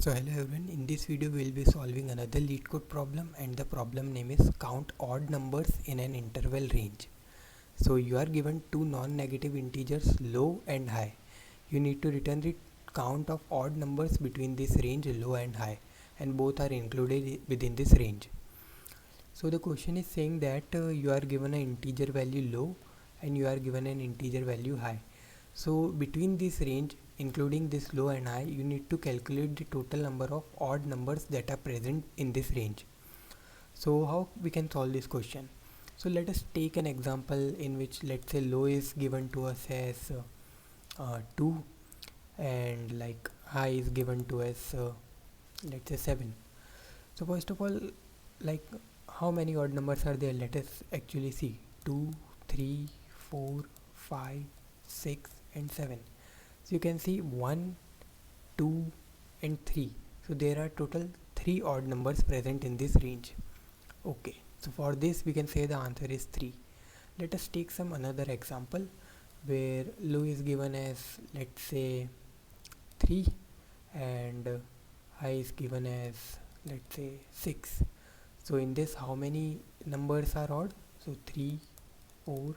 So hello everyone, in this video we will be solving another LeetCode problem, and the problem name is count odd numbers in an interval range. So you are given two non-negative integers low and high. You need to return the count of odd numbers between this range low and high, and both are included within this range. So the question is saying that you are given an integer value low and you are given an integer value high. So between this range, including this low and high, you need to calculate the total number of odd numbers that are present in this range. So how we can solve this question? So let us take an example in which, let's say, low is given to us as 2, and like high is given to us let's say 7. So first of all, like, how many odd numbers are there? Let us actually see. 2, 3, 4, 5, 6 and 7. So you can see 1, 2 and 3. So there are total 3 odd numbers present in this range. Okay, so for this we can say the answer is 3. Let us take some another example where low is given as, let's say, 3, and high is given as, let's say, 6. So in this, how many numbers are odd? So 3, 4,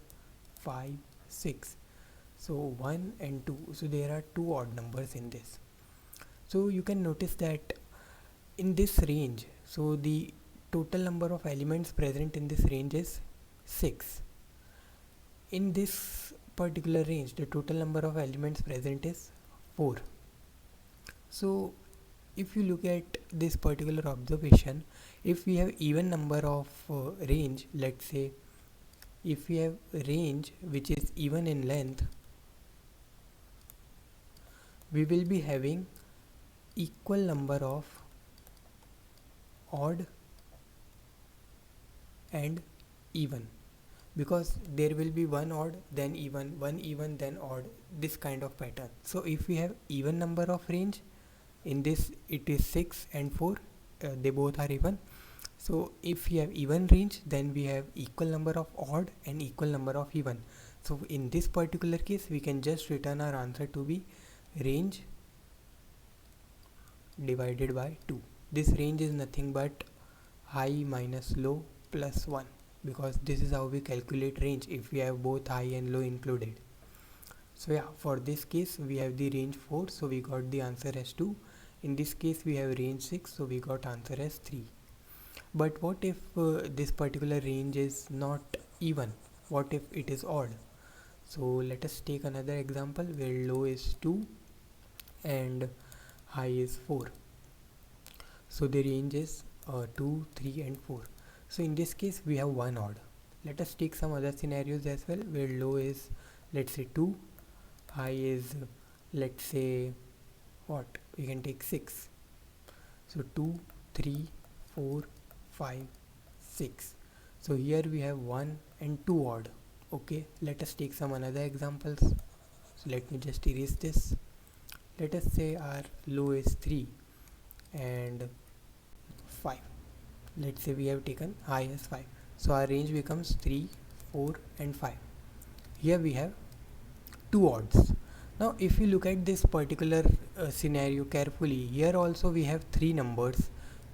5, 6. So 1 and 2. So there are 2 odd numbers in this. So you can notice that in this range, so the total number of elements present in this range is 6. In this particular range, the total number of elements present is 4. So if you look at this particular observation, if we have even number of range, let's say if we have range which is even in length, we will be having equal number of odd and even, because there will be one odd then even, one even then odd, this kind of pattern. So if we have even number of range, in this it is 6 and 4, they both are even. So if we have even range, then we have equal number of odd and equal number of even. So in this particular case, we can just return our answer to be range divided by 2. This range is nothing but high minus low plus 1, because this is how we calculate range if we have both high and low included. So yeah, for this case we have the range 4, so we got the answer as 2. In this case we have range 6, so we got answer as 3. But what if this particular range is not even? What if it is odd? So let us take another example where low is 2 and high is 4. So the range is 2, 3 and 4. So in this case we have one odd. Let us take some other scenarios as well where low is, let's say, 2, high is, let's say, what, we can take 6. So 2, 3, 4, 5, 6. So here we have 1 and 2 odd. Okay, let us take some another examples. So let me just erase this. Let us say our low is 3 and 5. Let's say we have taken high as 5. So our range becomes 3, 4 and 5. Here we have 2 odds. Now if you look at this particular scenario carefully, here also we have 3 numbers,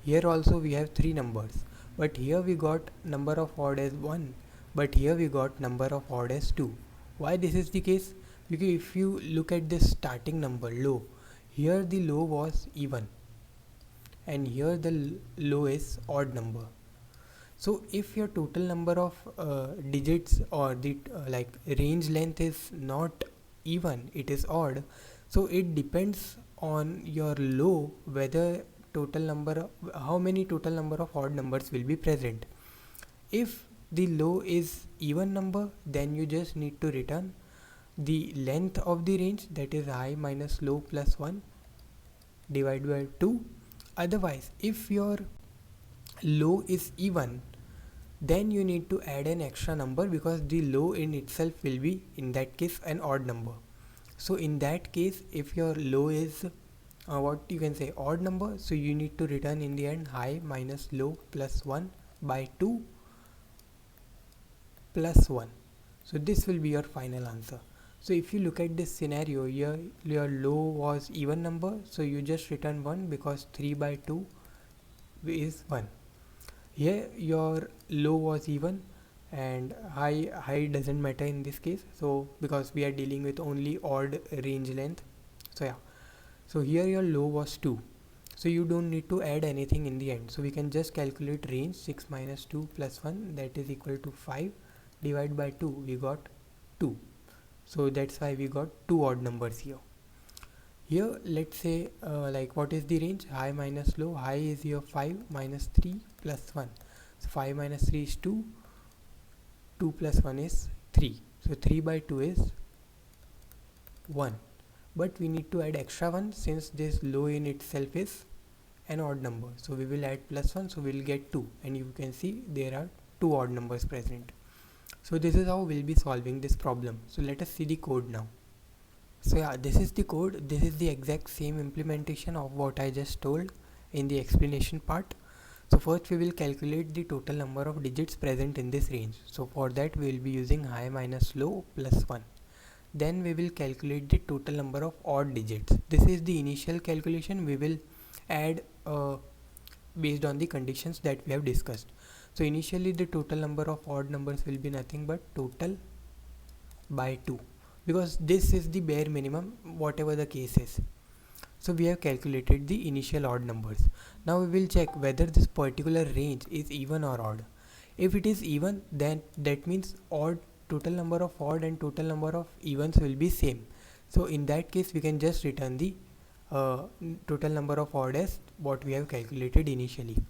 here also we have 3 numbers, but here we got number of odd as 1, but here we got number of odd as 2. Why this is the case? Because if you look at this starting number low, here the low was even and here the low is odd number. So if your total number of digits or the like range length is not even, it is odd, so it depends on your low whether total number, how many total number of odd numbers will be present. If the low is even number, then you just need to return the length of the range, that is high minus low plus 1 divided by 2. Otherwise, if your low is even, then you need to add an extra number, because the low in itself will be in that case an odd number. So in that case, if your low is what you can say odd number, so you need to return in the end high minus low plus 1 by 2 plus 1. So this will be your final answer. So if you look at this scenario here, your low was even number, so you just return 1 because 3 by 2 is 1. Here your low was even and high doesn't matter in this case, so because we are dealing with only odd range length. So yeah, so here your low was 2, so you don't need to add anything in the end, so we can just calculate range. 6 minus 2 plus 1, that is equal to 5, divide by 2, we got 2. So that's why we got two odd numbers here. Here let's say like what is the range? High minus low. High is here 5 minus 3 plus 1, so 5 minus 3 is 2, 2 plus 1 is 3, so 3 by 2 is 1. But we need to add extra 1 since this low in itself is an odd number, so we will add plus 1, so we'll get 2, and you can see there are two odd numbers present. So this is how we'll be solving this problem. So let us see the code now. So yeah, this is the code. This is the exact same implementation of what I just told in the explanation part. So first we will calculate the total number of digits present in this range. So for that we will be using high minus low plus 1. Then we will calculate the total number of odd digits. This is the initial calculation. We will add based on the conditions that we have discussed. So initially the total number of odd numbers will be nothing but total by 2, because this is the bare minimum whatever the case is. So we have calculated the initial odd numbers. Now we will check whether this particular range is even or odd. If it is even, then that means odd, total number of odd and total number of evens will be same. So in that case we can just return the total number of odd as what we have calculated initially.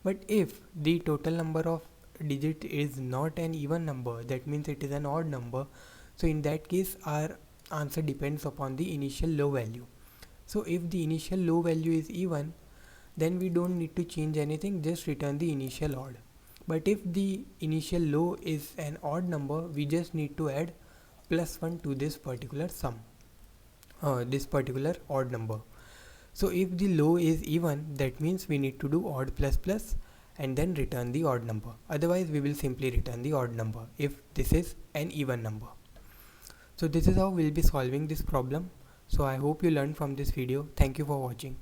But if the total number of digit is not an even number, that means it is an odd number, so in that case our answer depends upon the initial low value. So if the initial low value is even, then we don't need to change anything, just return the initial odd. But if the initial low is an odd number, we just need to add plus 1 to this particular sum, this particular odd number. So if the low is even, that means we need to do odd plus plus and then return the odd number. Otherwise we will simply return the odd number if this is an even number. So this is how we'll be solving this problem. So I hope you learned from this video. Thank you for watching.